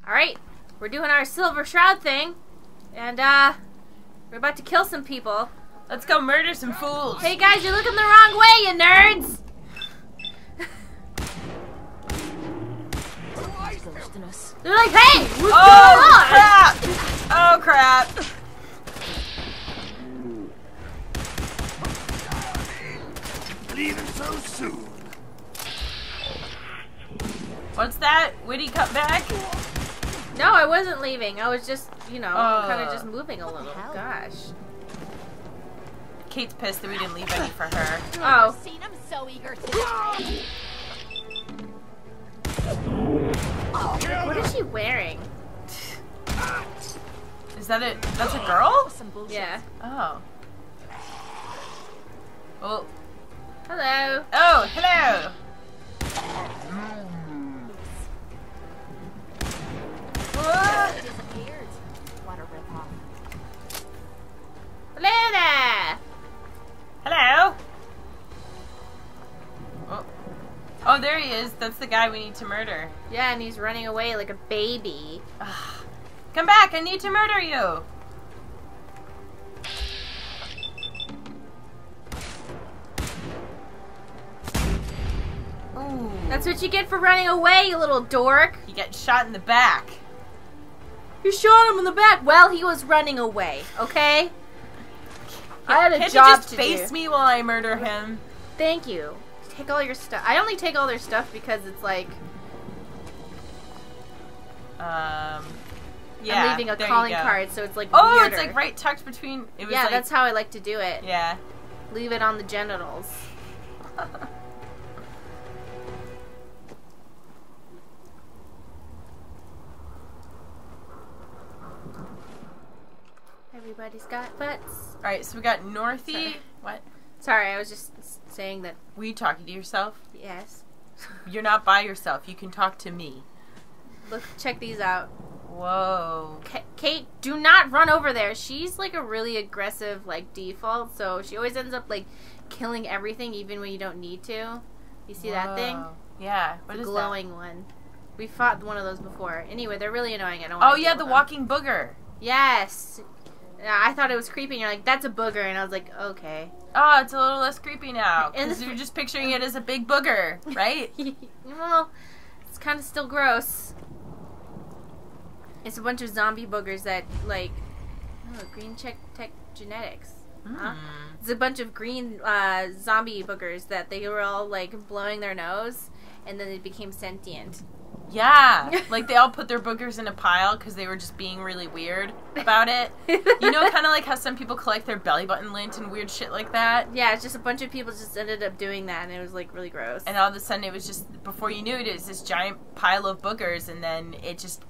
Alright, we're doing our silver shroud thing. And, we're about to kill some people. Let's go murder some fools. Hey guys, you're looking the wrong way, you nerds! They're like, hey, what's going on? Crap! Oh crap! Leaving so soon. What's that? Witty cut back? No, I wasn't leaving. I was just, you know, kind of just moving a little. Gosh. Kate's pissed that we didn't leave any for her. Oh. Seen him so eager to die. What is she wearing? Is that it? That's a girl? Some bullshit. Yeah. Oh. Oh. Hello. Oh, hello. What? Disappeared. What a ripoff. Hello there. Hello. Oh. Oh, there he is. That's the guy we need to murder. Yeah, and he's running away like a baby. Come back. I need to murder you. Ooh. That's what you get for running away, you little dork. You get shot in the back. You shot him in the back. Well, he was running away, okay? I had a Can't job you just to face do. me while I murder him? Thank you. Take all your stuff. I only take all their stuff because it's like... Yeah. I'm leaving a there calling you go. card, so it's like Oh, weirder. it's like right tucked between. It was Yeah, like, that's how I like to do it. Yeah. Leave it on the genitals. Everybody's got butts. All right, so we got Northy. Sorry. What? Sorry, I was just saying that. Were you talking to yourself? Yes. You're not by yourself. You can talk to me. Look, check these out. Whoa. Kate, do not run over there. She's like a really aggressive like default, so she always ends up like killing everything even when you don't need to. You see that thing? Whoa. Yeah. What The is glowing one. We fought one of those before. Anyway, they're really annoying. I don't that? want Oh yeah, the walking booger. Yes. I thought it was creepy, and you're like, that's a booger, and I was like, okay. Oh, it's a little less creepy now And because you're just picturing it as a big booger, right? Well, it's kind of still gross. It's a bunch of zombie boogers that, like, green tech genetics. Huh? It's a bunch of green zombie boogers that they were all, like, blowing their nose, and then they became sentient. Yeah, like they all put their boogers in a pile because they were just being really weird about it. You know, kind of like how some people collect their belly button lint and weird shit like that. Yeah, it's just a bunch of people just ended up doing that, and it was like really gross. And all of a sudden, it was just before you knew it, it was this giant pile of boogers, and then it just.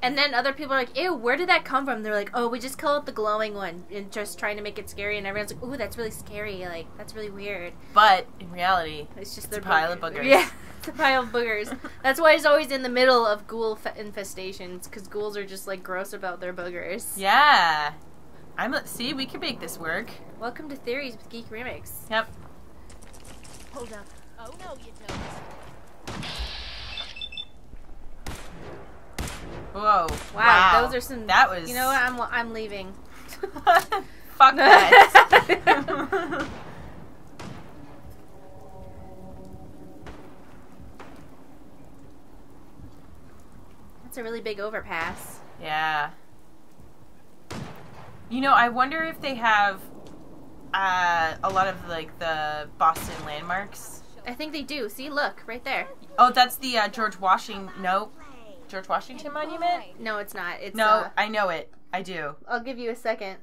And then other people are like, ew, where did that come from? They're like, oh, we just call it the glowing one, and just trying to make it scary. And everyone's like, ooh, that's really scary. Like, that's really weird. But in reality, it's just a their pile of boogers. Yeah. It's a pile of boogers. That's why it's always in the middle of ghoul infestations, because ghouls are just like gross about their boogers. Yeah. See, we can make this work. Welcome to Theories with Geek Remix. Yep. Hold up. Oh no, you don't. Whoa. Wow, those are some. That was. You know what? I'm leaving. Fuck that. That's a really big overpass. Yeah. You know, I wonder if they have a lot of like the Boston landmarks. I think they do. See, look, right there. Oh, that's the George Washington. No, George Washington Monument. No, it's not. It's No, I know it. I do. I'll give you a second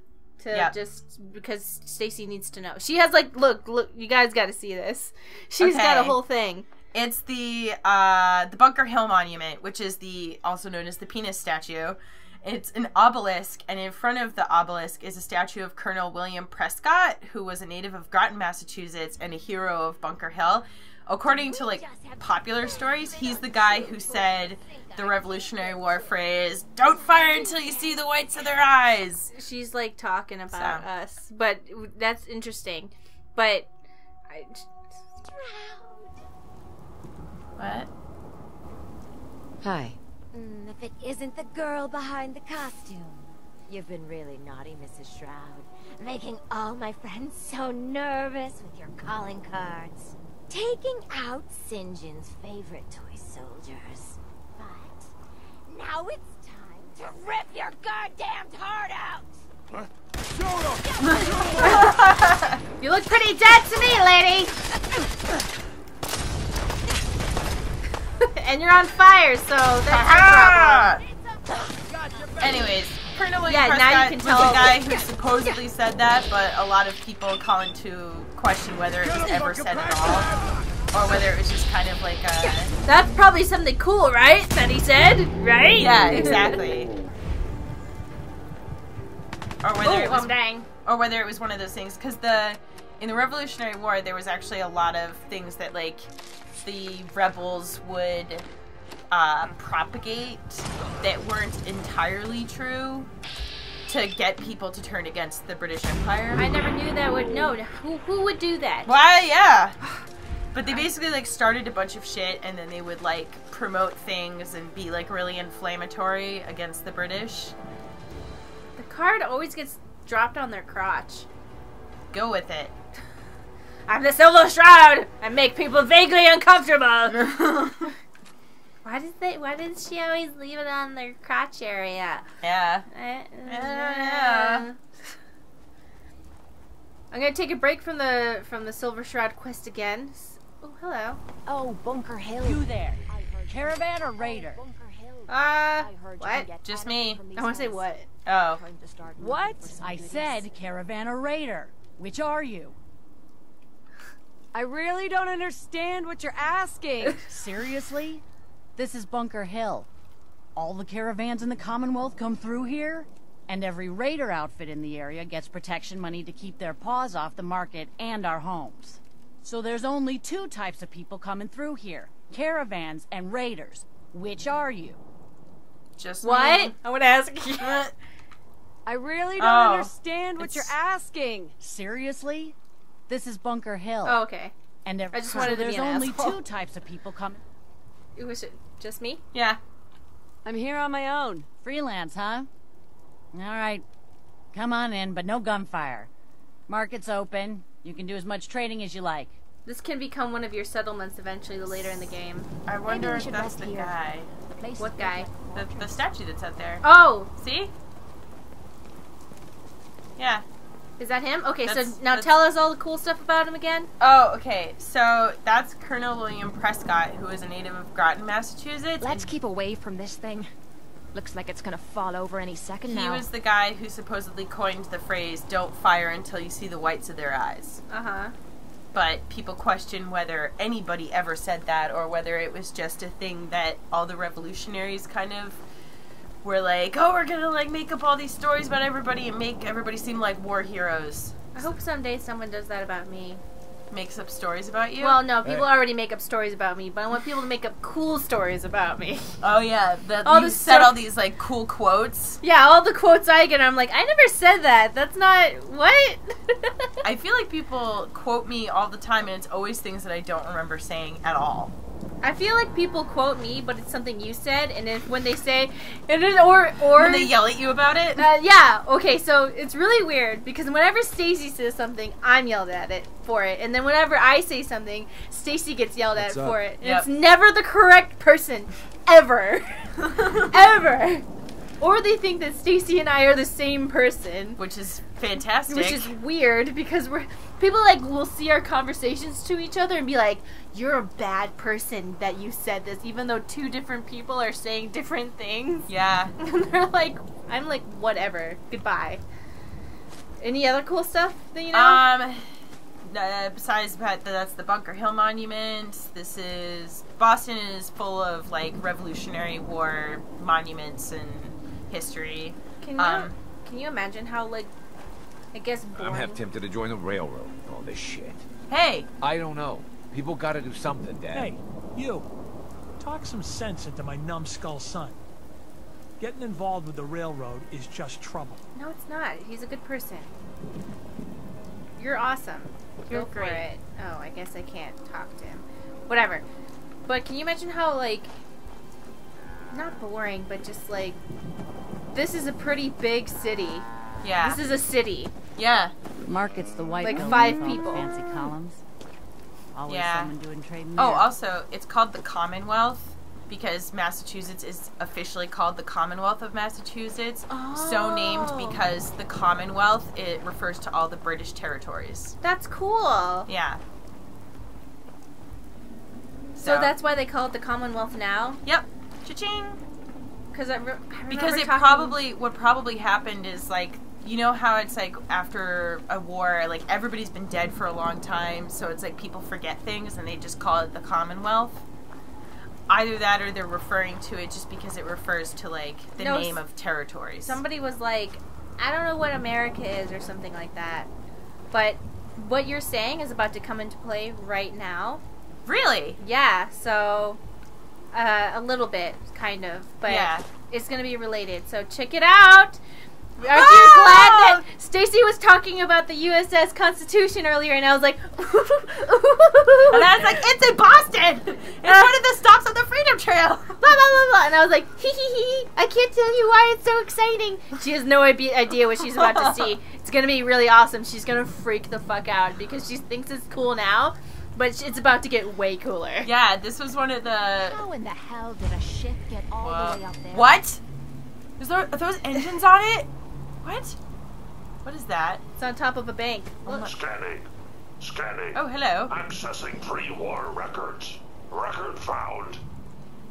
to just because Stacy needs to know. She has like look, you guys got to see this. She's got a whole thing. It's the Bunker Hill Monument, which is also known as the penis statue. It's an obelisk, and in front of the obelisk is a statue of Colonel William Prescott, who was a native of Groton, Massachusetts, and a hero of Bunker Hill. According to like popular stories, he's the guy who said the Revolutionary War phrase, "Don't fire until you see the whites of their eyes." She's like talking about us, but that's interesting. But What? Hi. If it isn't the girl behind the costume. You've been really naughty, Mrs. Shroud. Making all my friends so nervous with your calling cards. Taking out Sinjin's favorite toy soldiers. But now it's time to rip your goddamned heart out! What? You look pretty dead to me, lady! And you're on fire, so that's a problem. Anyways, Colonel William Yeah, now Prescott you can was tell- the guy who supposedly said that, but a lot of people call into question whether it was ever said at all, or whether it was just kind of like a... That's probably something cool, right? That he said, right? Yeah, exactly. Or whether it was, dang. or whether it was one of those things, because in the Revolutionary War, there was actually a lot of things that like the rebels would propagate that weren't entirely true to get people to turn against the British Empire. I never knew that would. No, who would do that? Why? Yeah. But they basically like started a bunch of shit, and then they would like promote things and be like really inflammatory against the British. The card always gets dropped on their crotch. Go with it. I'm the Silver Shroud! I make people vaguely uncomfortable! Why did she always leave it on their crotch area? Yeah. Yeah. I'm gonna take a break from the Silver Shroud quest again. Oh, hello. Oh, Bunker Hill. You there. Caravan or raider? What? Just me. I want to say what? Oh. What? I said caravan or raider. Which are you? I really don't understand what you're asking. Seriously? This is Bunker Hill. All the caravans in the Commonwealth come through here, and every raider outfit in the area gets protection money to keep their paws off the market and our homes. So there's only two types of people coming through here. Caravans and raiders. Which are you? Just What? me. I want to ask you. I really don't Oh, understand what you're asking. Seriously? This is Bunker Hill. Oh, okay. And I just wanted to be there's an only asshole. two types of people coming. It was just me? Yeah. I'm here on my own. Freelance, huh? All right. Come on in, but no gunfire. Market's open. You can do as much trading as you like. This can become one of your settlements eventually later in the game. I wonder we if should that's rest the here. guy. What guy? The statue that's out there. Oh! See? Yeah. Is that him? Okay, so That's- now that's- tell us all the cool stuff about him again. Oh, okay. So that's Colonel William Prescott, who is a native of Groton, Massachusetts. Let's and keep away from this thing. Looks like it's gonna fall over any second he now. was the guy who supposedly coined the phrase, "Don't fire until you see the whites of their eyes." Uh-huh. But people question whether anybody ever said that, or whether it was just a thing that all the revolutionaries kind of were like, oh, we're gonna like make up all these stories about everybody and make everybody seem like war heroes. I hope someday someone does that about me. Makes up stories about you? Well, no, people already make up stories about me, but I want people to make up cool stories about me. Oh yeah, All you the said sto- all these like cool quotes. Yeah, all the quotes I get, I'm like, I never said that. That's not... What? I feel like people quote me all the time, and it's always things that I don't remember saying at all. I feel like people quote me, but it's something you said, and if when they say... And then, or When they yell at you about it? yeah, okay, so it's really weird, because whenever Stacy says something, I'm yelled at it for it, and then whenever I say something, Stacy gets yelled at for it. And Yep. it's never the correct person, ever. Ever. Or they think that Stacy and I are the same person. Which is fantastic. Which is weird, because people like will see our conversations to each other and be like, you're a bad person that you said this, even though two different people are saying different things. Yeah. And they're like, I'm like, whatever. Goodbye. Any other cool stuff that you know? Besides that, that's the Bunker Hill Monument. Boston is full of like Revolutionary War monuments and history. Can you imagine how, like, I guess boring... I'm half tempted to join the railroad and all this shit. Hey! I don't know. People gotta do something, Dad. Hey, you. Talk some sense into my numbskull son. Getting involved with the railroad is just trouble. No, it's not. He's a good person. You're awesome. You're Go for great. it. Oh, I guess I can't talk to him. Whatever. But can you imagine how, like... not boring, but just like, this is a pretty big city. Yeah. This is a city. Yeah. Market's the white Like building 5 with all the people. fancy columns. Always Yeah. someone doing trading Oh, there. also, it's called the Commonwealth because Massachusetts is officially called the Commonwealth of Massachusetts. So named because the Commonwealth, it refers to all the British territories. That's cool. Yeah. So that's why they call it the Commonwealth now? Yep. Cha-ching. Because I remember Because what probably happened is, like, you know how it's like after a war, like everybody's been dead for a long time, so it's like people forget things and they just call it the Commonwealth. Either that or they're referring to it just because it refers to like the name of territories. Somebody was like, I don't know what America is or something like that. But what you're saying is about to come into play right now. Really? Yeah, so a little bit, kind of. But yeah. It's going to be related. So check it out. Aren't you glad that Stacy was talking about the USS Constitution earlier, and I was like, and I was like, it's in Boston! It's one of the stops on the Freedom Trail! Blah, blah, blah, blah. And I was like, hee hee hee, I can't tell you why it's so exciting. She has no idea what she's about to see. It's going to be really awesome. She's going to freak the fuck out because she thinks it's cool now, but it's about to get way cooler. Yeah, this was one of the... How in the hell did a ship get all the way up there? What? Are those engines on it? What? What is that? It's on top of a bank. Look. Scanning. Oh, hello. Accessing pre-war records. Record found.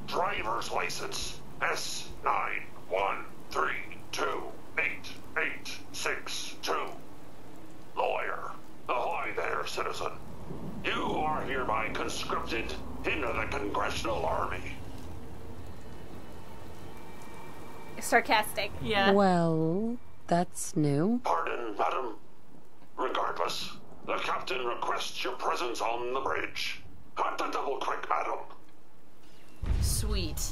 Driver's license. S91328862. Lawyer. Ahoy there, citizen. You are hereby conscripted into the Congressional Army. Sarcastic. Yeah. Well, that's new. Pardon, madam. Regardless, the captain requests your presence on the bridge. Got to double quick, madam. Sweet.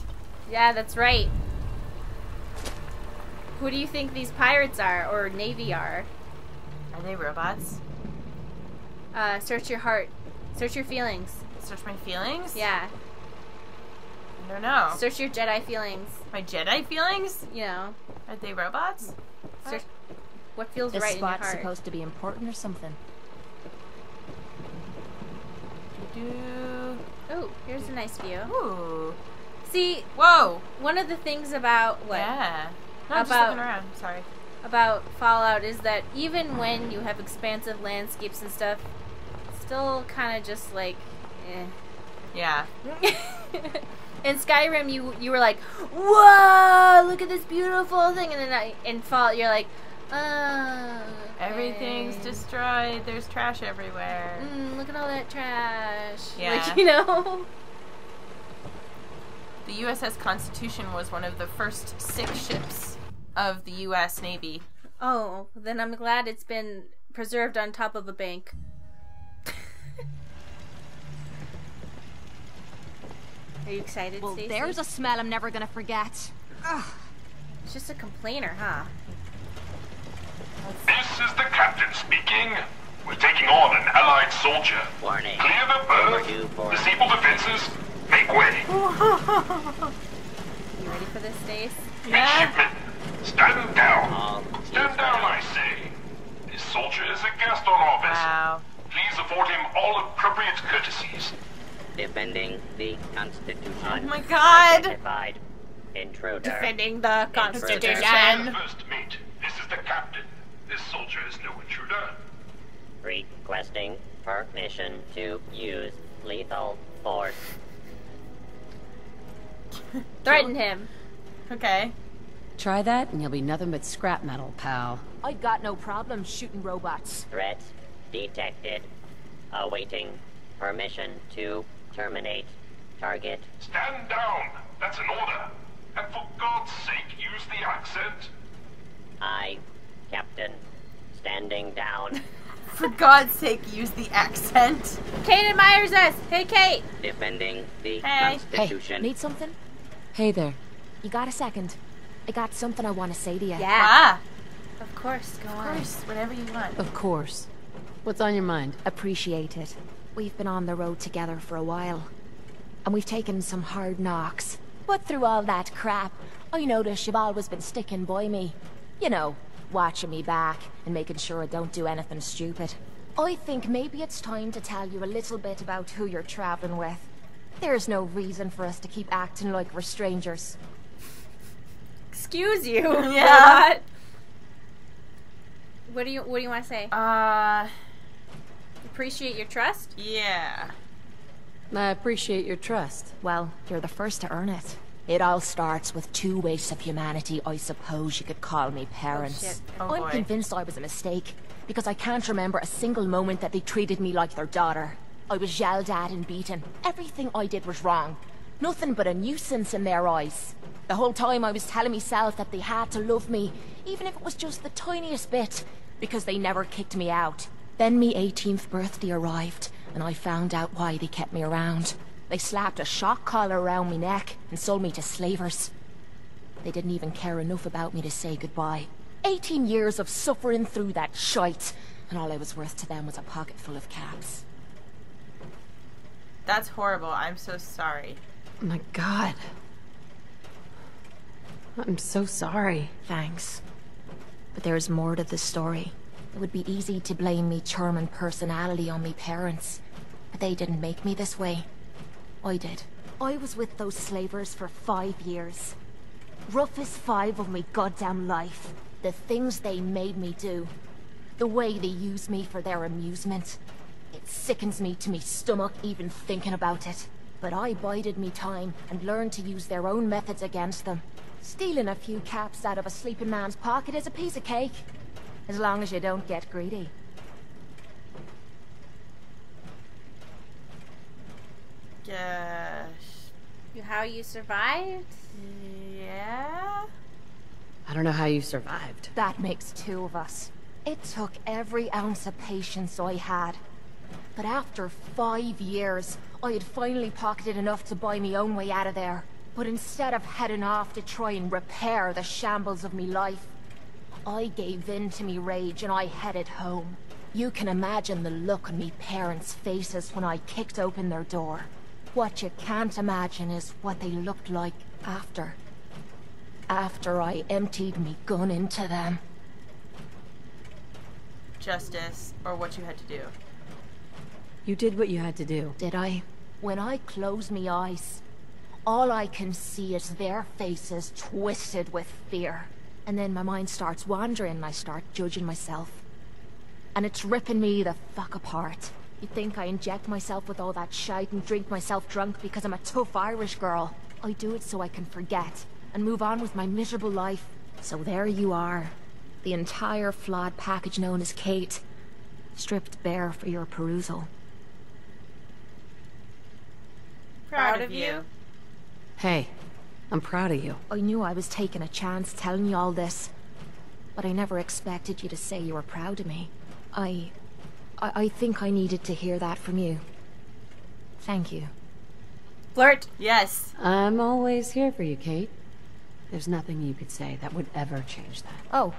Yeah, that's right. Who do you think these pirates are, or Navy are? Are they robots? Search your heart. Search your feelings. Search my feelings? Yeah. I don't know. Search your Jedi feelings. My Jedi feelings? You know. Are they robots? Search what feels This right in your spot's heart. supposed to be important or something. Oh, here's a nice view. Ooh. See, whoa. One of the things about what? Yeah. No, I'm just looking around. Sorry. About Fallout is that even when you have expansive landscapes and stuff, it's still kind of just like, eh. Yeah. In Skyrim, you were like, whoa, look at this beautiful thing, and then in Fallout, you're like, oh, everything's destroyed. There's trash everywhere. Look at all that trash. Yeah. Like, you know. The USS Constitution was one of the first 6 ships of the U.S. Navy. Oh, then I'm glad it's been preserved on top of a bank. Are you excited, Well, Stacey? there's a smell I'm never gonna forget. Ugh. It's just a complainer, huh? This is the captain speaking. We're taking on an allied soldier. Warning. Clear the berth. Disable defenses. Make way. You ready for this, Stace? Midshipmen, stand down. Stand down, I say. This soldier is a guest on our vessel. Wow. Please afford him all appropriate courtesies. Defending the Constitution. Oh my God. Identified intruder. Defending the Constitution. First mate, this is the captain. This soldier is no intruder. Requesting permission to use lethal force. Threaten him. Okay. Try that and you'll be nothing but scrap metal, pal. I got no problem shooting robots. Threat detected. Awaiting permission to terminate target. Stand down. That's an order. And for God's sake, use the accent. I, Captain, standing down. For God's sake, use the accent. Kate admires us. Hey, Kate. Defending the Hey. Constitution. Need something? Hey there. You got a second? I got something I want to say to you. Yeah. Of course. Go on. Of course, whatever you want. Of course. What's on your mind? Appreciate it. We've been on the road together for a while. And we've taken some hard knocks. But through all that crap, I notice you've always been sticking by me. You know, watching me back and making sure I don't do anything stupid. I think maybe it's time to tell you a little bit about who you're traveling with. There's no reason for us to keep acting like we're strangers. Excuse you. Yeah. What do you want to say? Appreciate your trust? Yeah. I appreciate your trust. Well, you're the first to earn it. It all starts with two wastes of humanity. I suppose you could call me parents. Oh, shit. Oh, I'm boy. convinced I was a mistake, because I can't remember a single moment that they treated me like their daughter. I was yelled at and beaten. Everything I did was wrong. Nothing but a nuisance in their eyes. The whole time I was telling myself that they had to love me, even if it was just the tiniest bit, because they never kicked me out. Then me 18th birthday arrived, and I found out why they kept me around. They slapped a shock collar around me neck and sold me to slavers. They didn't even care enough about me to say goodbye. 18 years of suffering through that shite, and all I was worth to them was a pocket full of caps. That's horrible. I'm so sorry. Oh my God. I'm so sorry. Thanks. But there's more to the story. It would be easy to blame me charm and personality on me parents, but they didn't make me this way. I did. I was with those slavers for 5 years. Roughest 5 of me goddamn life. The things they made me do. The way they used me for their amusement. It sickens me to me stomach even thinking about it. But I bided me time and learned to use their own methods against them. Stealing a few caps out of a sleeping man's pocket is a piece of cake. As long as you don't get greedy. Gosh. How you survived? Yeah? I don't know how you survived. That makes 2 of us. It took every ounce of patience I had. But after 5 years, I had finally pocketed enough to buy me own way out of there. But instead of heading off to try and repair the shambles of me life, I gave in to me rage and I headed home. You can imagine the look on me parents' faces when I kicked open their door. What you can't imagine is what they looked like after. After I emptied me gun into them. Justice, or what you had to do. You did what you had to do. Did I? When I close me eyes, all I can see is their faces twisted with fear. And then my mind starts wandering and I start judging myself. And it's ripping me the fuck apart. You think I inject myself with all that shite and drink myself drunk because I'm a tough Irish girl. I do it so I can forget and move on with my miserable life. So there you are. The entire flawed package known as Kate. Stripped bare for your perusal. Proud of you. Hey, I'm proud of you. I knew I was taking a chance telling you all this. But I never expected you to say you were proud of me. I think I needed to hear that from you. Thank you. Flirt. Yes. I'm always here for you, Kate. There's nothing you could say that would ever change that. Oh,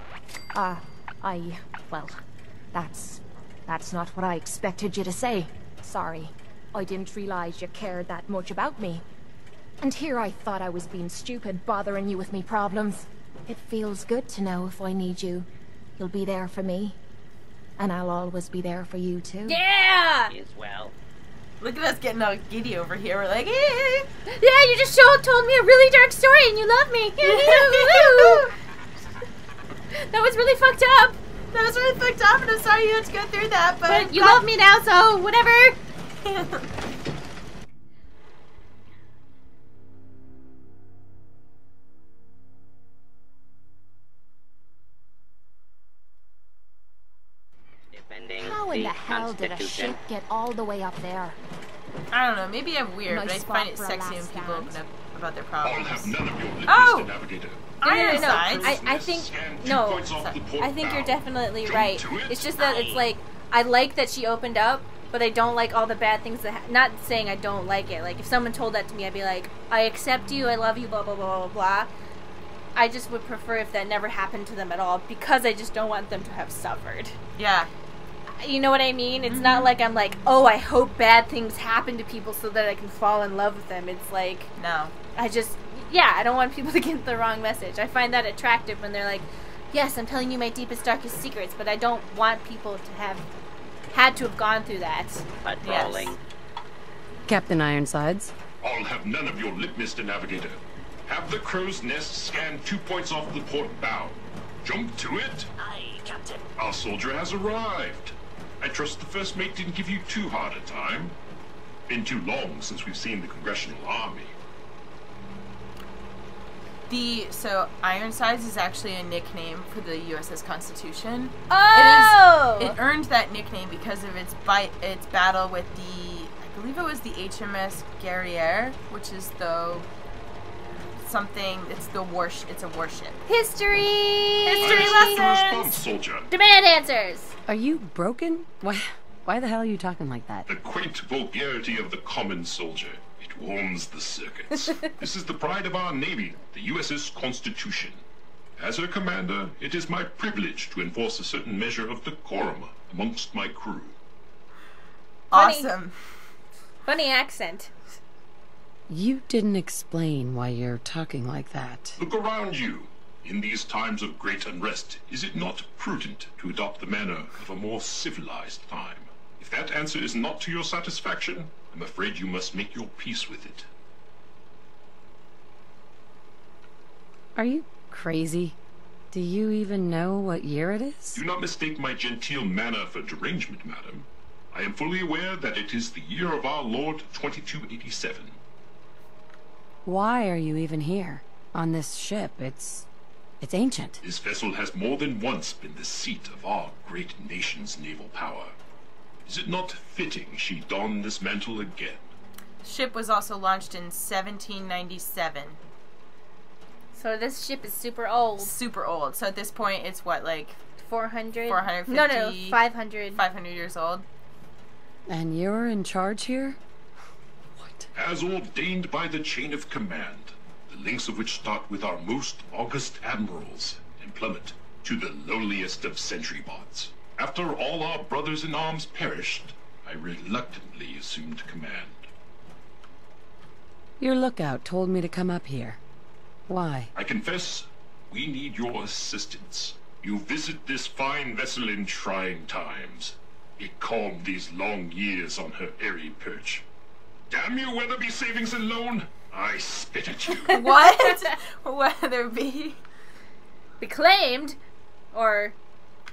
well, that's not what I expected you to say. Sorry. I didn't realize you cared that much about me. And here I thought I was being stupid, bothering you with me problems. It feels good to know if I need you, you'll be there for me. And I'll always be there for you, too. Yeah! Is well. Look at us getting all giddy over here. We're like, Yeah, you just told me a really dark story and you love me. That was really fucked up. That was really fucked up, and I'm sorry you had to go through that, But you love me now, so whatever. How in the hell did a ship get all the way up there? I don't know, maybe I'm weird, Nice but I spot find it for a sexy when last people stand. open up about their I'll problems. have none of your liquids, Oh! Mr. Navigator. Ironsides? I think no. I think you're definitely right. It's just that it's like I like that she opened up, but I don't like all the bad things that. Not saying I don't like it. Like if someone told that to me, I'd be like, I accept you, I love you, blah blah blah blah blah. I just would prefer if that never happened to them at all because I just don't want them to have suffered. Yeah. You know what I mean? It's not like I'm like, oh, I hope bad things happen to people so that I can fall in love with them. It's like, No. I just, yeah, I don't want people to get the wrong message. I find that attractive when they're like, yes, I'm telling you my deepest, darkest secrets, but I don't want people to have had to have gone through that. Patrolling. Yes. Captain Ironsides. I'll have none of your lip, Mr. Navigator. Have the crow's nest scan 2 points off the port bow. Jump to it. Aye, Captain. Our soldier has arrived. I trust the first mate didn't give you too hard a time. Been too long since we've seen the Congressional Army. So Ironsides is actually a nickname for the USS Constitution. Oh! It earned that nickname because of its battle with I believe it was the HMS Guerriere, which is it's a warship. History Response, lessons! soldier. Demand answers! Are you broken? Why the hell are you talking like that? The quaint vulgarity of the common soldier. It warms the circuits. This is the pride of our Navy, the USS Constitution. As her commander, it is my privilege to enforce a certain measure of decorum amongst my crew. Awesome. Funny accent. You didn't explain why you're talking like that. Look around you. In these times of great unrest, is it not prudent to adopt the manner of a more civilized time? If that answer is not to your satisfaction, I'm afraid you must make your peace with it. Are you crazy? Do you even know what year it is? Do not mistake my genteel manner for derangement, madam. I am fully aware that it is the year of our Lord 2287. Why are you even here? On this ship, it's ancient. This vessel has more than once been the seat of our great nation's naval power. Is it not fitting she don this mantle again? The ship was also launched in 1797. So this ship is super old. Super old. So at this point, it's what, like 400? 450? No, 500. 500 years old. And you're in charge here? As ordained by the chain of command, the links of which start with our most august admirals and plummet to the lowliest of sentry bots. After all our brothers in arms perished, I reluctantly assumed command. Your lookout told me to come up here. Why? I confess, we need your assistance. You visit this fine vessel in trying times. It calmed these long years on her airy perch. Damn you, Weatherby Savings and Loan! I spit at you. What? Weatherby? Beclaimed? Or,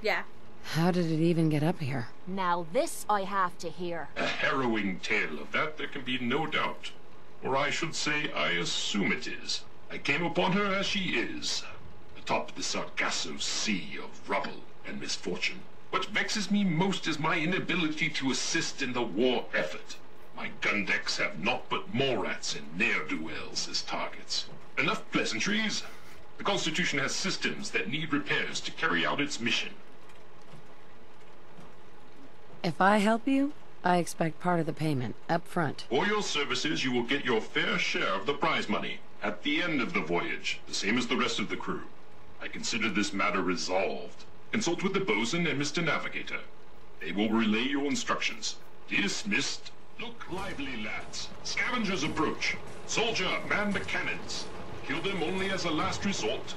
yeah. How did it even get up here? Now this I have to hear. A harrowing tale of that there can be no doubt. Or I should say, I assume it is. I came upon her as she is, atop the Sargasso Sea of rubble and misfortune. What vexes me most is my inability to assist in the war effort. My gun decks have naught but morats and ne'er-do-wells as targets. Enough pleasantries. The Constitution has systems that need repairs to carry out its mission. If I help you, I expect part of the payment, up front. For your services, you will get your fair share of the prize money at the end of the voyage, the same as the rest of the crew. I consider this matter resolved. Consult with the bosun and Mr. Navigator. They will relay your instructions. Dismissed. Look lively, lads. Scavengers approach. Soldier, man the cannons. Kill them only as a last resort.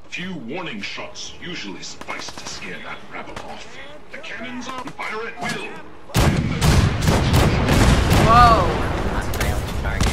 A few warning shots usually suffice to scare that rabble off. The cannons are fire at will. Whoa. Hostile target.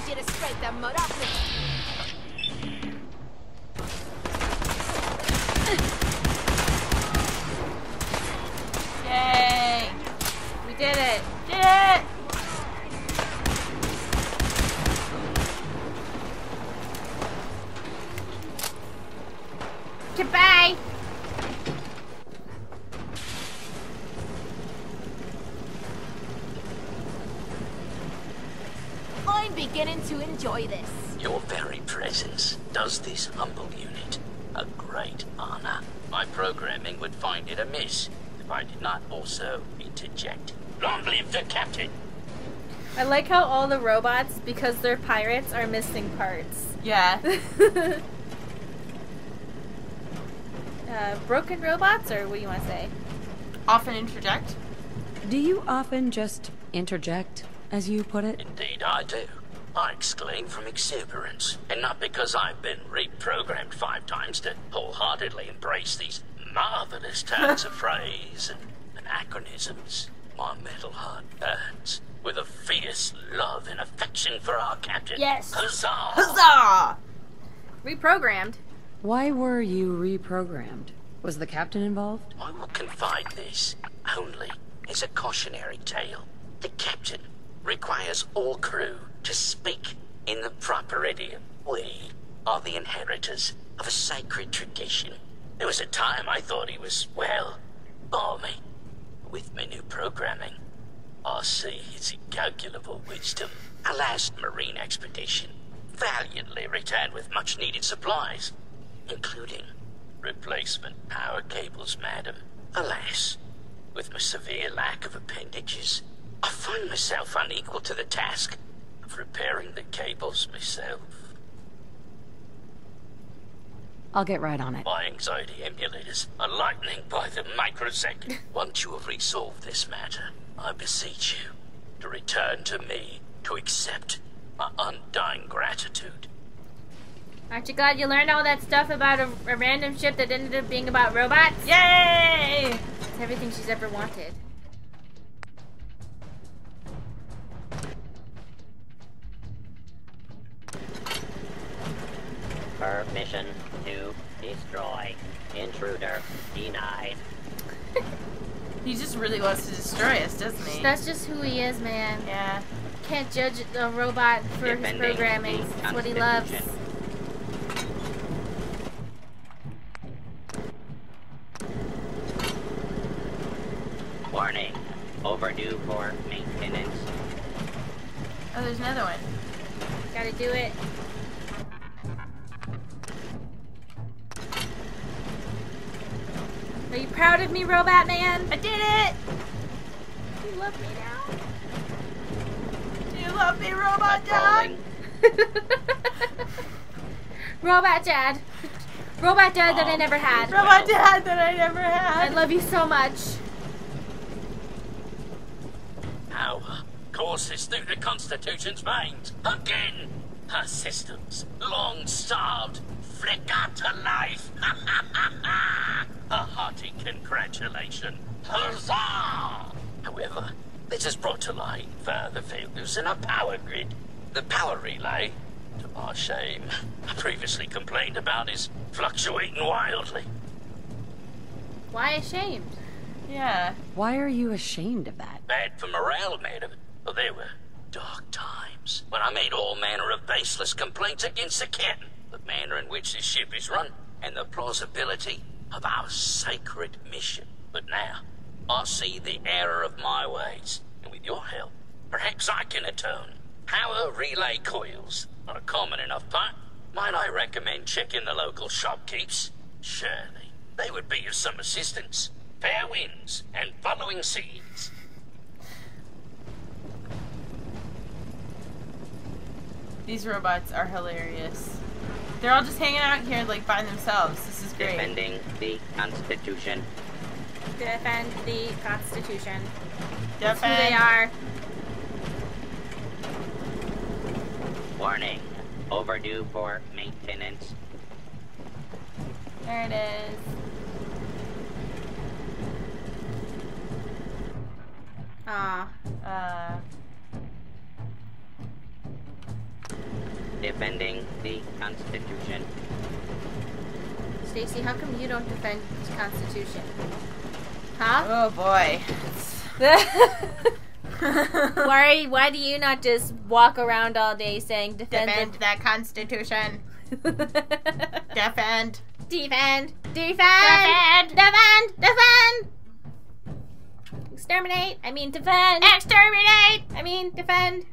need you to scrape the mud off me. Yay! We did it. Did it! Goodbye. I'm beginning to enjoy this. Your very presence does this humble unit a great honor. My programming would find it amiss if I did not also interject. Long live the captain! I like how all the robots, because they're pirates, are missing parts. Yeah. Broken robots, or what do you want to say? Often interject. Do you often just interject, as you put it? Indeed I do. I exclaim from exuberance, and not because I've been reprogrammed 5 times to wholeheartedly embrace these marvelous turns of phrase and anachronisms. My metal heart burns with a fierce love and affection for our captain. Yes. Huzzah! Huzzah! Reprogrammed. Why were you reprogrammed? Was the captain involved? I will confide this only as a cautionary tale. The captain requires all crew to speak in the proper idiom. We are the inheritors of a sacred tradition. There was a time I thought he was, well, balmy. With my new programming, I see his incalculable wisdom. A last marine expedition valiantly returned with much needed supplies, including replacement power cables, madam. Alas, with my severe lack of appendages, I find myself unequal to the task of repairing the cables myself. I'll get right on it. My anxiety emulators are lightening by the microsecond. Once you have resolved this matter, I beseech you to return to me to accept my undying gratitude. Aren't you glad you learned all that stuff about a random ship that ended up being about robots? Yay! It's everything she's ever wanted. Permission to destroy. Intruder denied. He just really wants to destroy us, doesn't he? That's just who he is, man. Yeah. Can't judge a robot for his programming. It's what he loves. Warning. Overdue for maintenance. Oh, there's another one. Gotta do it. Are you proud of me, Robot Man? I did it! Do you love me now? Do you love me, Robot Dad? Robot Dad. Robot Dad that I never had. Robot Dad that I never had. I love you so much. Power courses through the Constitution's veins. Again! Her systems, long starved, flicker to life. A hearty congratulation. Huzzah! However, this has brought to light further failures in our power grid. The power relay, to my shame, I previously complained about, is fluctuating wildly. Why ashamed? Yeah. Why are you ashamed of that? Bad for morale, madam. But there were dark times when I made all manner of baseless complaints against the captain, the manner in which this ship is run, and the plausibility of our sacred mission. But now, I see the error of my ways, and with your help, perhaps I can atone. Power relay coils are a common enough part. Might I recommend checking the local shopkeepers? Surely, they would be of some assistance. Fair winds and following seas. These robots are hilarious. They're all just hanging out here like by themselves. This is great. Defending the Constitution. Defend the Constitution. That's Defend. who they are. Warning. Overdue for maintenance. There it is. Aw. defending the Constitution. Stacy, how come you don't defend the Constitution? Huh? Oh boy. Why do you not just walk around all day saying defend that Constitution? Defend. Defend! Defend! Defend! Defend! Exterminate! I mean defend! Exterminate! I mean defend!